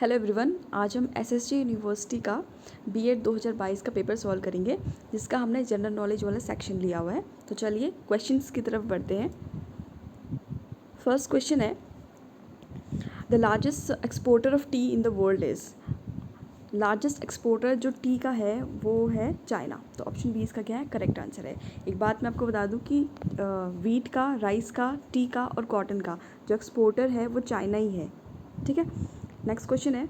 Hello everyone, आज हम SSG university का बीएड 2022 का पेपर सॉल्व करेंगे, जिसका हमने जनरल नॉलेज वाला सेक्शन लिया हुआ है। तो चलिए क्वेश्चंस की तरफ बढ़ते हैं। फर्स्ट क्वेश्चन है, the largest exporter of T in the world is. Largest exporter जो टी का है वो है चाइना। तो ऑप्शन बी इसका क्या है, करेक्ट आंसर है। एक बात मैं आपको बता दूं कि वीट का, राइस का, टी का और कॉटन का जो एक्सपोर्टर है वो चाइना ही है। ठीक है, नेक्स्ट क्वेश्चन है,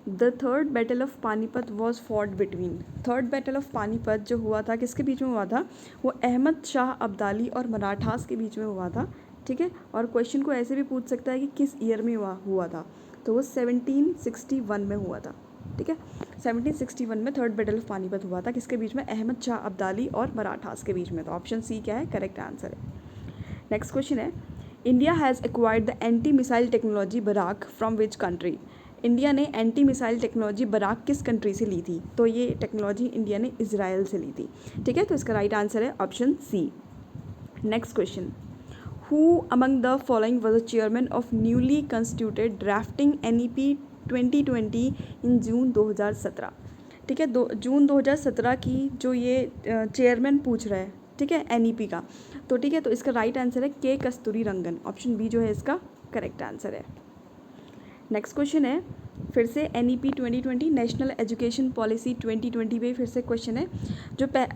the third battle of Panipat was fought between. Third battle of Panipat जो हुआ था किसके बीच में हुआ था, वो अहमद शाह अब्दाली और मराठास के बीच में हुआ था। ठीक है, और क्वेश्चन को ऐसे भी पूछ सकता है कि किस ईयर में हुआ था, तो वो 1761 में हुआ था। ठीक है, 1761 में थर्ड बैटल ऑफ पानीपत हुआ था, किसके बीच में, अहमद शाह अब्दाली और मराठास के बीच में। तो ऑप्शन सी क्या है, करेक्ट आंसर है। नेक्स्ट क्वेश्चन है, India has acquired the anti missile technology Barak from which country. India ने एंटी मिसाइल टेक्नोलॉजी बराक किस कंट्री से ली थी, तो ये टेक्नोलॉजी इंडिया ने इजराइल से ली थी। ठीक है, तो इसका राइट आंसर है option C. Next question, who among the following was the chairman of newly constituted drafting NEP 2020 in June 2017। ठीक है, जून 2017 की जो ये चेयरमैन पूछ रहा है, ठीक है, NEP का। तो ठीक है, तो इसका राइट आंसर है के कस्तूरी रंगन। ऑप्शन बी जो है इसका करेक्ट आंसर है। नेक्स्ट क्वेश्चन है, फिर से NEP 2020 नेशनल एजुकेशन पॉलिसी 2020 पे फिर से क्वेश्चन है।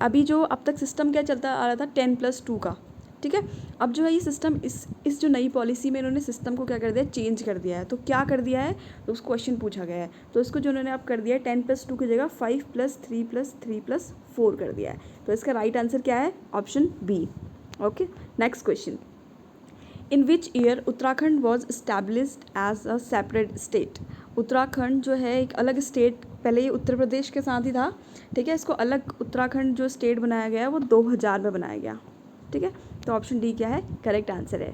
अभी जो अब तक सिस्टम क्या चलता आ रहा था 10+2 का। ठीक है, अब जो है ये सिस्टम इस जो नई पॉलिसी में इन्होंने सिस्टम को क्या कर दिया, चेंज कर दिया है। तो क्या कर दिया है, तो उस क्वेश्चन पूछा गया है। तो इसको जो उन्होंने अब कर दिया है 10+2 की जगह 5+3+3+4 कर दिया है। तो इसका राइट आंसर क्या है, option B. Okay, next question, in which year Uttarakhand was established as a separate state. Uttarakhand जो है एक अलग स्टेट, पहले ये उत्तर प्रदेश के साथ ही था। ठीक है, इसको अलग उत्तराखंड जो स्टेट बनाया गया है वो 2000 में बनाया गया। ठीक है, तो ऑप्शन डी क्या है, करेक्ट आंसर है।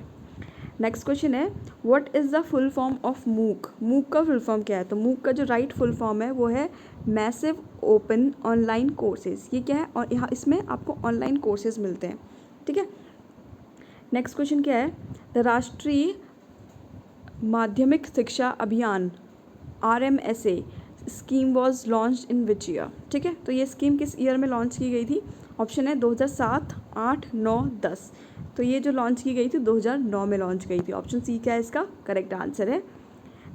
नेक्स्ट क्वेश्चन है, what is the full form of मूक। मूक का फुल फॉर्म क्या है, तो मूक का जो राइट फुल फॉर्म है वो है मैसिव ओपन ऑनलाइन कोर्सेज। ये क्या है, और यहाँ इसमें आपको ऑनलाइन कोर्सेज मिलते हैं। ठीक है, नेक्स्ट क्वेश्चन क्या है, द राष्ट्रीय माध्यमिक शिक्षा अभियान RMSA scheme was launch in which year. ठीक है, तो ये स्कीम किस ईयर में लॉन्च की गई थी, ऑप्शन है 2007, 8, 9, 10। तो ये जो लॉन्च की गई थी 2009 में लॉन्च गई थी। ऑप्शन सी क्या है इसका करेक्ट आंसर है।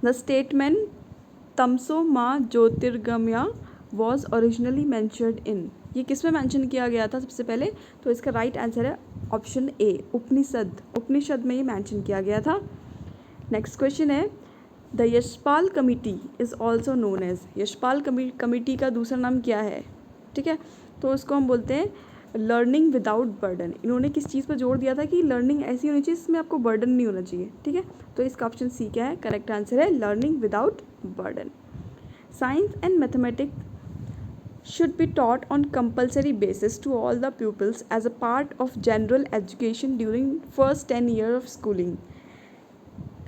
द स्टेटमेंट तमसो माँ ज्योतिर्गमया वॉज ओरिजिनली मैंशनड इन। ये किस में मैंशन किया गया था सबसे पहले, तो इसका राइट आंसर है ऑप्शन ए, उपनिषद में ये मैंशन किया गया था। नेक्स्ट क्वेश्चन है, the Yashpal committee is also known as. Yashpal committee का दूसरा नाम क्या है। ठीक है, तो उसको हम बोलते हैं लर्निंग विदाउट बर्डन। इन्होंने किस चीज़ पर जोर दिया था कि लर्निंग ऐसी होनी चाहिए जिसमें आपको बर्डन नहीं होना चाहिए। ठीक है, तो इसका ऑप्शन सी क्या है, करेक्ट आंसर है learning without burden. Science and mathematics should be taught on compulsory basis to all the pupils as a part of general education during first 10 years of schooling।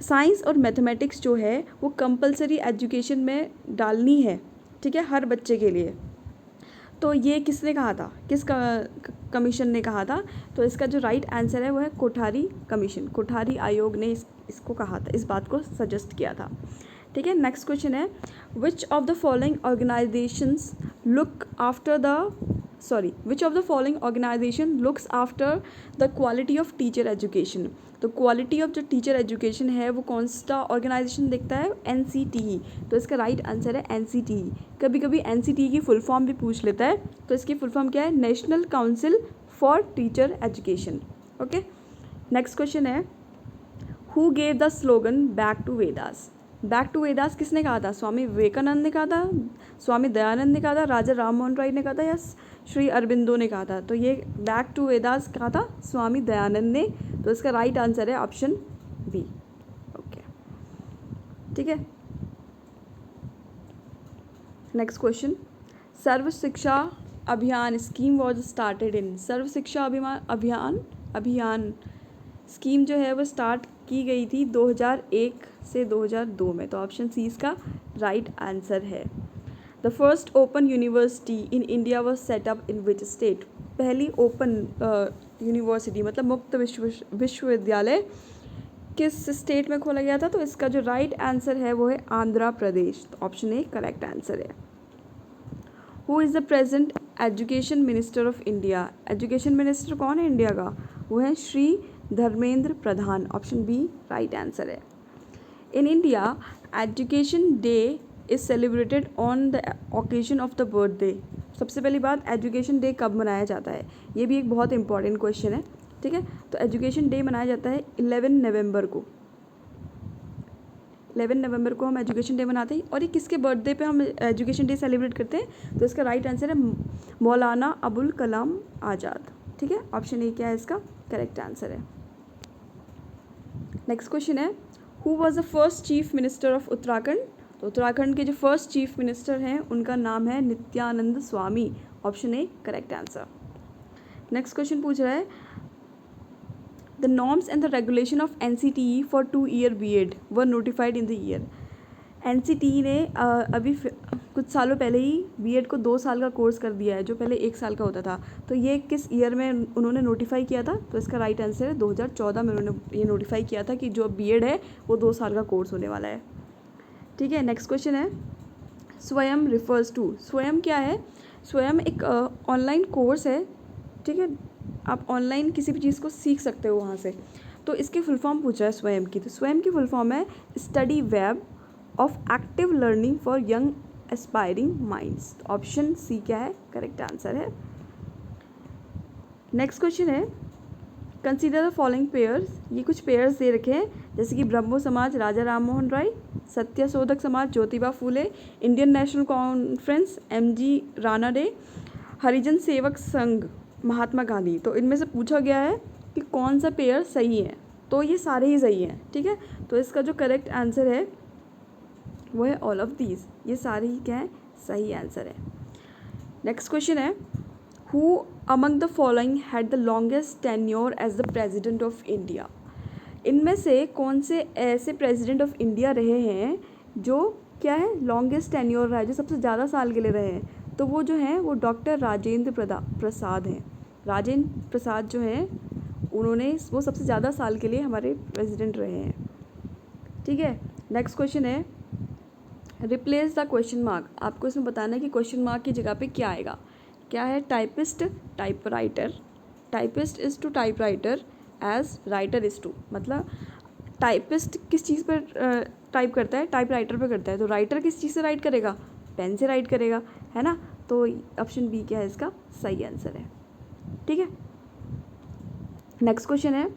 Science और mathematics जो है वो compulsory education में डालनी है। ठीक है, हर बच्चे के लिए। तो ये किसने कहा था, किस कमीशन ने कहा था, तो इसका जो राइट आंसर है वो है कोठारी कमीशन। कोठारी आयोग ने इसको कहा था, इस बात को सजेस्ट किया था। ठीक है, नेक्स्ट क्वेश्चन है, which of the following organisations look after the which of the following organisation looks after the quality of teacher education. तो क्वालिटी ऑफ जो टीचर एजुकेशन है वो कौन सा ऑर्गेनाइजेशन देखता है, NCTE। तो इसका राइट आंसर है NCTE। कभी कभी NCTE की फुल फॉर्म भी पूछ लेता है, तो इसकी फुल फॉर्म क्या है, national council for teacher education. Okay, next question है, who gave the slogan back to Vedas. Back to Vedas किसने कहा था, स्वामी विवेकानंद ने कहा था, स्वामी दयानंद ने कहा था, राजा राम मोहन राय ने कहा था, या श्री अरबिंदो ने कहा था। तो ये बैक टू वेदास कहा था स्वामी दयानंद ने। तो इसका राइट आंसर है ऑप्शन बी। ओके, ठीक है, नेक्स्ट क्वेश्चन, सर्व शिक्षा अभियान स्कीम वॉज स्टार्टेड इन। सर्व शिक्षा अभियान स्कीम जो है वो स्टार्ट की गई थी 2001 से 2002 में। तो ऑप्शन सी इसका राइट आंसर है। The first open university in India was setup in which state. पहली ओपन यूनिवर्सिटी मतलब मुक्त विश्वविद्यालय किस स्टेट में खोला गया था? तो इसका जो राइट आंसर है वो है आंध्र प्रदेश। तो ऑप्शन ए करेक्ट आंसर है। Who is the present education minister of India? Education minister कौन है इंडिया का? वो है Shri Dharmendra Pradhan. Option B right answer है। In India education day is celebrated on the occasion of the birthday. सबसे पहली बात, एजुकेशन डे कब मनाया जाता है? ये भी एक बहुत इंपॉर्टेंट क्वेश्चन है, ठीक है। तो एजुकेशन डे मनाया जाता है 11 नवंबर को। 11 नवंबर को हम एजुकेशन डे मनाते हैं। और ये किसके बर्थडे पे हम एजुकेशन डे सेलिब्रेट करते हैं? तो इसका राइट आंसर है मौलाना अबुल कलाम आज़ाद, ठीक है। ऑप्शन ए क्या है इसका करेक्ट आंसर है। नेक्स्ट क्वेश्चन है, who was the first chief minister of Uttarakhand? तो उत्तराखंड के जो फर्स्ट चीफ मिनिस्टर हैं उनका नाम है Nityanand Swami. Option A correct answer. Next question पूछ रहा है, the norms and the regulation of NCTE for 2-year B.Ed were notified in the year. NCTE ने अभी कुछ सालों पहले ही B.Ed को 2 साल का कोर्स कर दिया है, जो पहले 1 साल का होता था। तो ये किस ईयर में उन्होंने नोटिफाई किया था? तो इसका राइट आंसर है 2014 में उन्होंने ये नोटिफाई किया था कि जो B.Ed है वो 2 साल का कोर्स होने वाला है, ठीक है। नेक्स्ट क्वेश्चन है, स्वयं रिफर्स टू। स्वयं क्या है? स्वयं एक ऑनलाइन कोर्स है, ठीक है। आप ऑनलाइन किसी भी चीज़ को सीख सकते हो वहाँ से। तो इसकी फुल फॉर्म पूछा है स्वयं की। तो स्वयं की फुल फॉर्म है study web of active learning for young aspiring minds. Option C क्या है करेक्ट आंसर है। नेक्स्ट क्वेश्चन है, कंसीडर द फॉलोइंग पेयर्स। ये कुछ पेयर्स दे रखे हैं, जैसे कि ब्रह्मो समाज राजा Ram Mohan Roy, Satyashodhak Samaj Jyotiba Phule, Indian national conference MG Ranade, Harijan Sevak Sangh Mahatma Gandhi. तो इनमें से पूछा गया है कि कौन सा पेयर सही है। तो ये सारे ही सही हैं, ठीक है। तो इसका जो करेक्ट आंसर है वो है ऑल ऑफ दीज। ये सारे ही क्या है सही आंसर है। नेक्स्ट क्वेश्चन है, who among the following had the longest tenure as the president of India? इनमें से कौन से ऐसे प्रेसिडेंट ऑफ इंडिया रहे हैं जो क्या है लॉन्गेस्ट टेन्योर रहा है, जो सबसे ज़्यादा साल के लिए रहे हैं? तो वो जो हैं वो डॉक्टर राजेंद्र प्रसाद हैं। राजेंद्र प्रसाद जो हैं उन्होंने वो सबसे ज़्यादा साल के लिए हमारे प्रेसिडेंट रहे हैं, ठीक है। नेक्स्ट क्वेश्चन है, रिप्लेस द क्वेश्चन मार्क। आपको इसमें बताना है कि क्वेश्चन मार्क की जगह पे क्या आएगा। क्या है? Typist typewriter, typist is to typewriter as writer is to. मतलब टाइपिस्ट किस चीज़ पर टाइप करता है? टाइपराइटर पे करता है। तो राइटर किस चीज़ से राइट करेगा? पेन से राइट करेगा, है ना। तो ऑप्शन बी क्या है इसका सही आंसर है, ठीक है। नेक्स्ट क्वेश्चन है,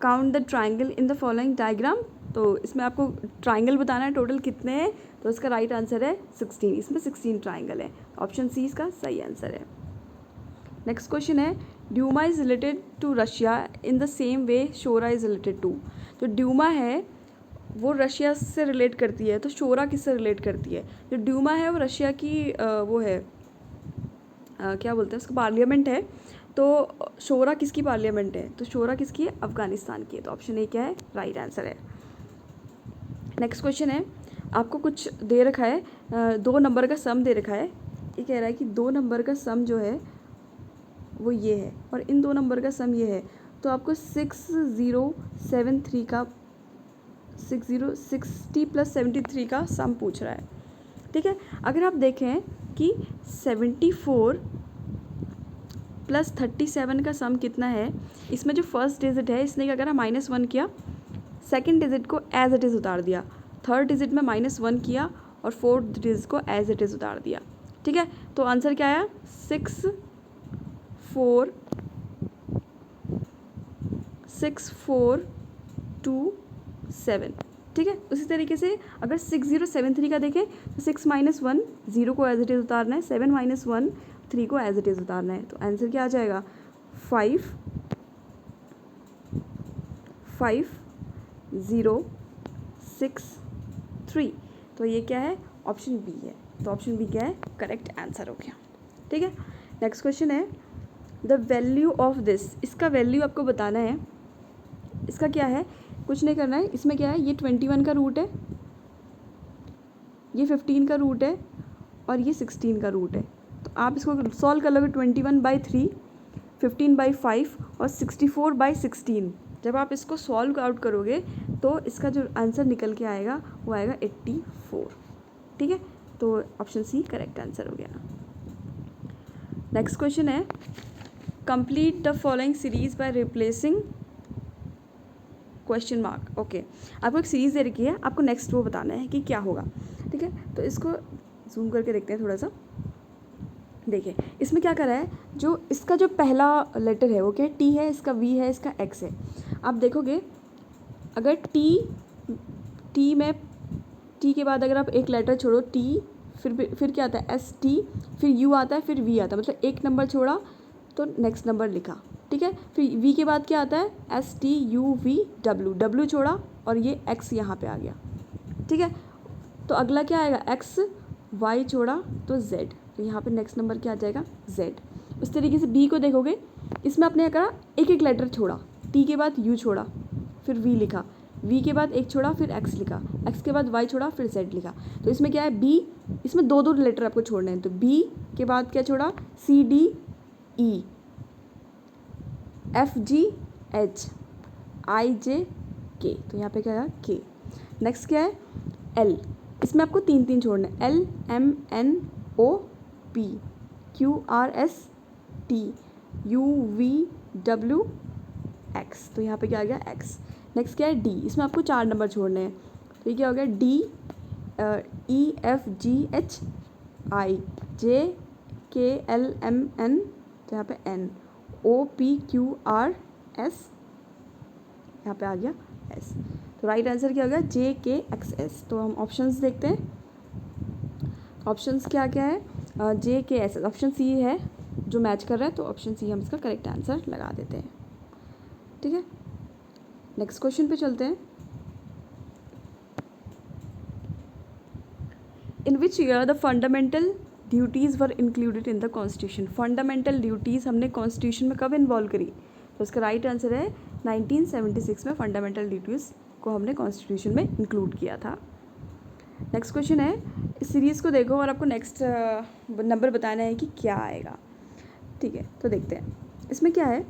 count the triangle in the following diagram. तो इसमें आपको ट्राइंगल बताना है टोटल कितने हैं। तो इसका राइट आंसर है 16। इसमें 16 ट्राइंगल है। ऑप्शन सी इसका सही आंसर है। नेक्स्ट क्वेश्चन है, Duma is related to Russia in the same way Shura is related to. तो ड्यूमा है वो रशिया से रिलेट करती है, तो शोरा किससे रिलेट करती है? जो ड्यूमा है वो रशिया की वो है क्या बोलते हैं उसका पार्लियामेंट है। तो शोरा किसकी पार्लियामेंट है? तो शोरा किसकी है? अफ़गानिस्तान की है। तो ऑप्शन ए क्या है राइट आंसर है। नेक्स्ट क्वेश्चन है, आपको कुछ दे रखा है 2 नंबर का सम दे रखा है। ये कह रहा है कि 2 नंबर का सम जो है वो ये है और इन 2 नंबर का सम ये है। तो आपको 6073 का 60 + 73 का सम पूछ रहा है, ठीक है। अगर आप देखें कि 74 + 37 का सम कितना है, इसमें जो फर्स्ट डिजिट है इसने क्या करा -1 किया, सेकंड डिजिट को एज इट इज़ उतार दिया, थर्ड डिजिट में -1 किया और फोर्थ डिजिट को एज इट इज़ उतार दिया, ठीक है। तो आंसर क्या आया 6427, ठीक है। उसी तरीके से अगर 6073 का देखें तो 6 - 1 0 को एज इट इज़ उतारना है, 7 - 1 3 को एज इट इज़ उतारना है। तो आंसर क्या आ जाएगा 55063। तो ये क्या है ऑप्शन बी है। तो ऑप्शन बी क्या है करेक्ट आंसर हो गया, ठीक है। नेक्स्ट क्वेश्चन है, द वैल्यू ऑफ दिस। इसका वैल्यू आपको बताना है। इसका क्या है, कुछ नहीं करना है। इसमें क्या है, ये 21 का रूट है, ये 15 का रूट है और ये 16 का रूट है। तो आप इसको सॉल्व कर लोगे 21/3, 15/5 और 64/16। जब आप इसको सॉल्व आउट करोगे तो इसका जो आंसर निकल के आएगा वो आएगा 84। ठीक है, तो ऑप्शन सी करेक्ट आंसर हो गया। नेक्स्ट क्वेश्चन है complete the following series by replacing question mark. Okay, आपको एक सीरीज़ दे रखी है, आपको नेक्स्ट वो बताना है कि क्या होगा। ठीक है, तो इसको जूम करके देखते हैं थोड़ा सा। देखिए इसमें क्या करा है, जो इसका जो पहला लेटर है वो क्या है, टी है, इसका वी है, इसका एक्स है। आप देखोगे अगर टी में टी के बाद अगर आप एक लेटर छोड़ो टी, फिर क्या आता है एस टी, फिर यू आता है, फिर वी आता है, मतलब एक नंबर छोड़ा तो नेक्स्ट नंबर लिखा। ठीक है, फिर वी के बाद क्या आता है S T U V W, W छोड़ा और ये एक्स यहाँ पे आ गया। ठीक है, तो अगला क्या आएगा एक्स, वाई छोड़ा तो जेड, तो यहाँ पे नेक्स्ट नंबर क्या आ जाएगा जेड। उस तरीके से बी को देखोगे, इसमें आपने क्या करा, एक एक लेटर छोड़ा, टी के बाद यू छोड़ा, फिर वी लिखा, वी के बाद एक छोड़ा, फिर एक्स लिखा, एक्स के बाद वाई छोड़ा, फिर जेड लिखा। तो इसमें क्या है बी, इसमें दो दो लेटर आपको छोड़ने हैं, तो बी के बाद क्या छोड़ा C D E, F G H, I J K, तो यहाँ पे क्या है के। नेक्स्ट क्या है एल, इसमें आपको तीन तीन छोड़ने हैं, L M N O P, Q R S T, U V W X, तो यहाँ पे क्या आ गया एक्स। नेक्स्ट क्या है डी, इसमें आपको चार नंबर छोड़ने हैं, तो ये क्या हो गया D E F G H I J K L M N, तो यहाँ पे N O P Q R S, यहाँ पे आ गया एस। तो राइट आंसर क्या हो गया जे के एक्स एस। तो हम ऑप्शंस देखते हैं, ऑप्शंस क्या क्या है जे के एस एस, ऑप्शन सी है जो मैच कर रहा है, तो ऑप्शन सी हम इसका करेक्ट आंसर लगा देते हैं। ठीक है, नेक्स्ट क्वेश्चन पे चलते हैं। In which year the fundamental duties were included in the constitution. Fundamental duties हमने कॉन्स्टिट्यूशन में कब इन्वॉल्व करी, तो उसका राइट आंसर है 1976 में फंडामेंटल ड्यूटीज़ को हमने कॉन्स्टिट्यूशन में इंक्लूड किया था। नेक्स्ट क्वेश्चन है, इस सीरीज़ को देखो और आपको नेक्स्ट नंबर बताना है कि क्या आएगा। ठीक है, तो देखते हैं इसमें क्या है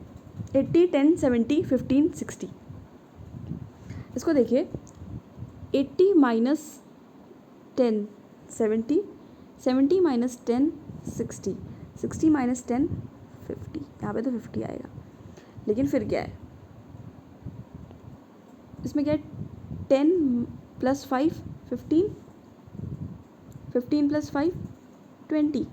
80 10 70 15 60। इसको देखिए 80 माइनस 10 70, 70 माइनस 10 60, 60 माइनस 10 50, यहाँ पे तो 50 आएगा। लेकिन फिर क्या है इसमें क्या है 10 प्लस 5 15, 15 प्लस 5 20।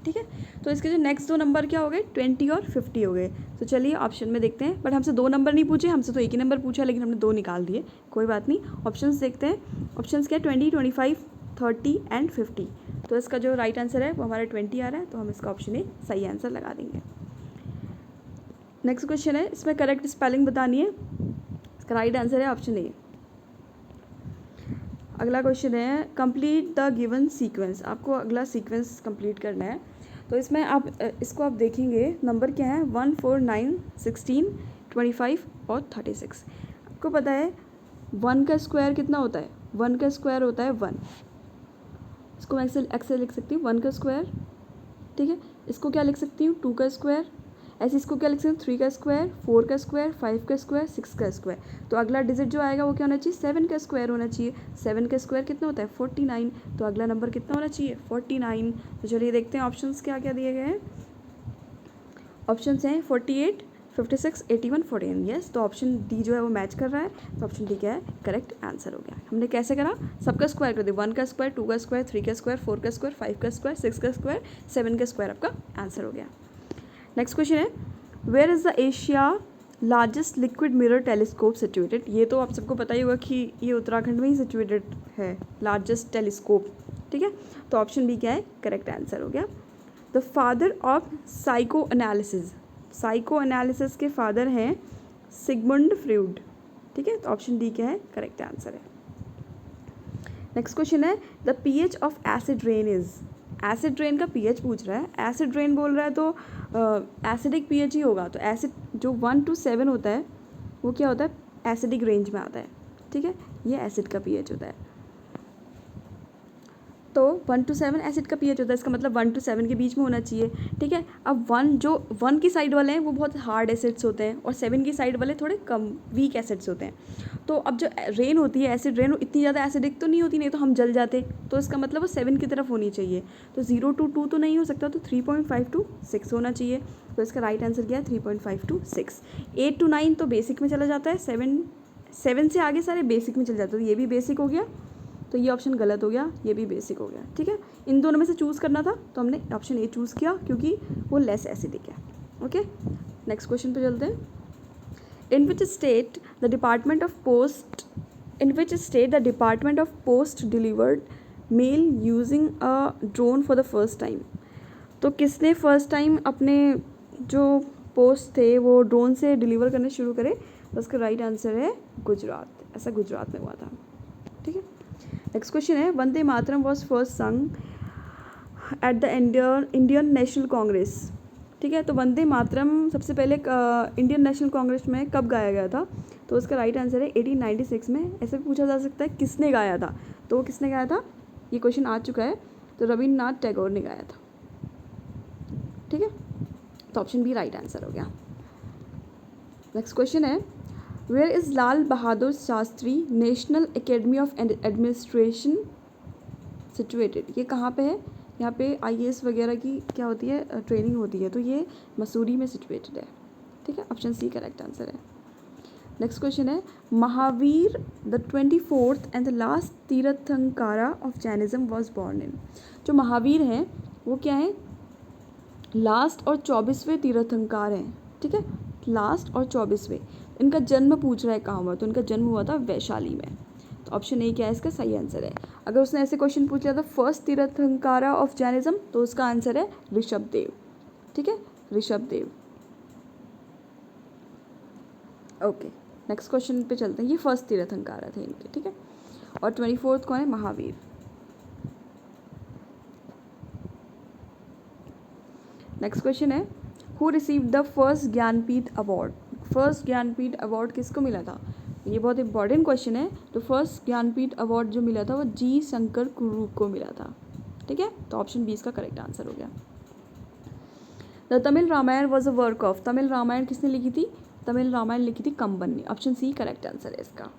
ठीक है, तो इसके जो नेक्स्ट दो नंबर क्या हो गए 20 और 50 हो गए। तो चलिए ऑप्शन में देखते हैं, बट हमसे दो नंबर नहीं पूछे, हमसे तो एक ही नंबर पूछा, लेकिन हमने दो निकाल दिए, कोई बात नहीं। ऑप्शंस देखते हैं, ऑप्शंस क्या है 20 25 30 एंड 50। तो इसका जो राइट आंसर है वो हमारा 20 आ रहा है, तो हम इसका ऑप्शन ए सही आंसर लगा देंगे। नेक्स्ट क्वेश्चन है, इसमें करेक्ट स्पेलिंग बतानी है, इसका राइट आंसर है ऑप्शन ए। अगला क्वेश्चन है कंप्लीट द गिवन सीक्वेंस, आपको अगला सीक्वेंस कंप्लीट करना है। तो इसमें आप इसको आप देखेंगे नंबर क्या है 1 4 9 16 25 और 36। आपको पता है 1 का स्क्वायर कितना होता है, 1 का स्क्वायर होता है 1, इसको मैं एक्स लिख सकती हूँ 1 का स्क्वायर। ठीक है, इसको क्या लिख सकती हूँ 2 का स्क्वायर, ऐसे इसको क्या लिख सकते हैं 3 का स्क्वायर, 4 का स्क्वायर, 5 का स्क्वायर, 6 का स्क्वायर। तो अगला डिजिट जो आएगा वो क्या होना चाहिए 7 का स्क्वायर होना चाहिए। 7 का स्क्वायर कितना होता है 49, तो अगला नंबर कितना होना चाहिए 49। तो चलिए देखते हैं ऑप्शंस क्या क्या दिए गए हैं। ऑप्शंस हैं 48 56 81 49। यस, तो ऑप्शन डी जो है वो मैच कर रहा है, तो ऑप्शन डी क्या है करेक्ट आंसर हो गया। हमने कैसे करा, सबका स्क्वायर कर दिया, 1 का स्क्वायर, 2 का स्क्वायर, 3 का स्क्वायर, 4 का स्क्वायर, 5 का स्क्वायर, 6 का स्क्वायर, 7 का स्क्वायर आपका आंसर हो गया। नेक्स्ट क्वेश्चन है where is the Asia largest liquid mirror telescope situated. ये तो आप सबको पता ही होगा कि ये उत्तराखंड में ही सिचुएटेड है लार्जेस्ट टेलीस्कोप। ठीक है, तो ऑप्शन बी क्या है करेक्ट आंसर हो गया। The father of psycho analysis, psycho analysis के फादर हैं सिगमुंड फ्रूड। ठीक है, तो ऑप्शन डी क्या है करेक्ट आंसर है। नेक्स्ट क्वेश्चन है the pH of acid rain is, acid rain का पीएच पूछ रहा है, एसिड रेन बोल रहा है तो एसिडिक पीएच ही होगा। तो एसिड जो 1 to 7 होता है वो क्या होता है एसिडिक रेंज में आता है। ठीक है, ये एसिड का पीएच होता है। तो 1 to 7 एसिड का पीएच होता है, इसका मतलब 1 to 7 के बीच में होना चाहिए, ठीक है। अब 1 की साइड वाले हैं वो बहुत हार्ड एसिड्स होते हैं और 7 की साइड वाले थोड़े कम वीक एसिड्स होते हैं। तो अब जो रेन होती है, एसिड रेन, इतनी ज़्यादा एसिडिक तो नहीं होती, नहीं तो हम जल जाते, तो इसका मतलब वो 7 की तरफ होनी चाहिए। तो 0 to 2 तो नहीं हो सकता, तो 3.5 to 6 होना चाहिए। तो इसका राइट आंसर क्या है? 3.5 to 6। 8 to 9 तो बेसिक में चला जाता है, 7 से आगे सारे बेसिक में चल जाते हैं, तो ये भी बेसिक हो गया, तो ये ऑप्शन गलत हो गया, ये भी बेसिक हो गया, ठीक है। इन दोनों में से चूज़ करना था तो हमने ऑप्शन ए चूज़ किया क्योंकि वो लेस एसिडिक है। ओके, नेक्स्ट क्वेश्चन पे चलते हैं। In which state the department of post delivered mail using a drone for the first time. तो किसने फर्स्ट टाइम अपने जो पोस्ट थे वो ड्रोन से डिलीवर करने शुरू करे? तो उसका राइट आंसर है गुजरात। ऐसा गुजरात में हुआ था, ठीक है। नेक्स्ट क्वेश्चन है, वंदे मातरम वॉज फर्स्ट संग at the Indian national Congress, ठीक है। तो वंदे मातरम सबसे पहले इंडियन नेशनल कांग्रेस में कब गाया गया था? तो उसका राइट आंसर है 1896 में। ऐसे भी पूछा जा सकता है किसने गाया था, तो वो किसने गाया था, ये क्वेश्चन आ चुका है, तो रविन्द्रनाथ टैगोर ने गाया था, ठीक है। तो ऑप्शन बी राइट आंसर हो गया। नेक्स्ट क्वेश्चन है, where is Lal Bahadur Shastri national academy of administration situated? ये कहाँ पे है? यहाँ पे IAS वगैरह की क्या होती है, ट्रेनिंग होती है, तो ये मसूरी में सिचुएटेड है, ठीक है। ऑप्शन सी करेक्ट आंसर है। नेक्स्ट क्वेश्चन है, Mahavir the 24th and the last Tirthankara of Jainism was born in. जो महावीर हैं वो क्या है? लास्ट और 24वें तीर्थंकार हैं, ठीक है। लास्ट और 24वें, इनका जन्म पूछ रहा है कहाँ हुआ, तो इनका जन्म हुआ था वैशाली में। तो ऑप्शन ए क्या है इसका सही आंसर है। अगर उसने ऐसे क्वेश्चन पूछ लिया था फर्स्ट तीर्थंकारा ऑफ जैनिज्म, तो उसका आंसर है ऋषभदेव, ठीक है, ऋषभदेव। ओके, नेक्स्ट क्वेश्चन पे चलते हैं। ये फर्स्ट तीर्थंकारा थे इनके, ठीक है। और 24th कौन है? महावीर। नेक्स्ट क्वेश्चन है, who receive the first Jnanpith award. First Jnanpith award किसको मिला था? ये बहुत इंपॉर्टेंट क्वेश्चन है। तो फर्स्ट ज्ञानपीठ अवार्ड जो मिला था वो जी शंकर कुरूप को मिला था, ठीक है। तो ऑप्शन बी इसका करेक्ट आंसर हो गया। The Tamil Ramayana was a work of. Tamil Ramayana किसने लिखी थी? तमिल रामायण लिखी थी कंबन ने। ऑप्शन सी करेक्ट आंसर है इसका।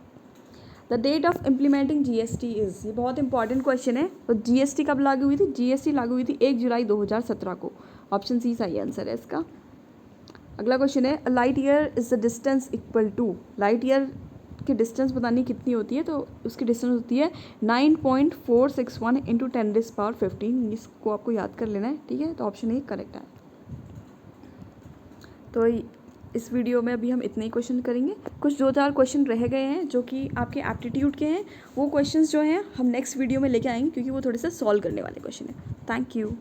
The date of implementing GST is. ये बहुत इंपॉर्टेंट क्वेश्चन है। तो GST कब लागू हुई थी? GST लागू हुई थी 1 जुलाई 2017 को। ऑप्शन सी सही आंसर है इसका। अगला क्वेश्चन है, light year is the distance equal to. Light year की डिस्टेंस बतानी कितनी होती है? तो उसकी डिस्टेंस होती है 9.461 × 10⁻15। इसको आपको याद कर लेना है, ठीक है। तो ऑप्शन ए करेक्ट है। तो इस वीडियो में अभी हम इतने ही क्वेश्चन करेंगे। कुछ 2-4 क्वेश्चन रह गए हैं जो कि आपके एप्टीट्यूड के हैं। वो क्वेश्चंस जो हैं हम नेक्स्ट वीडियो में लेके आएंगे क्योंकि वो थोड़े से सॉल्व करने वाले क्वेश्चन हैं। Thank you.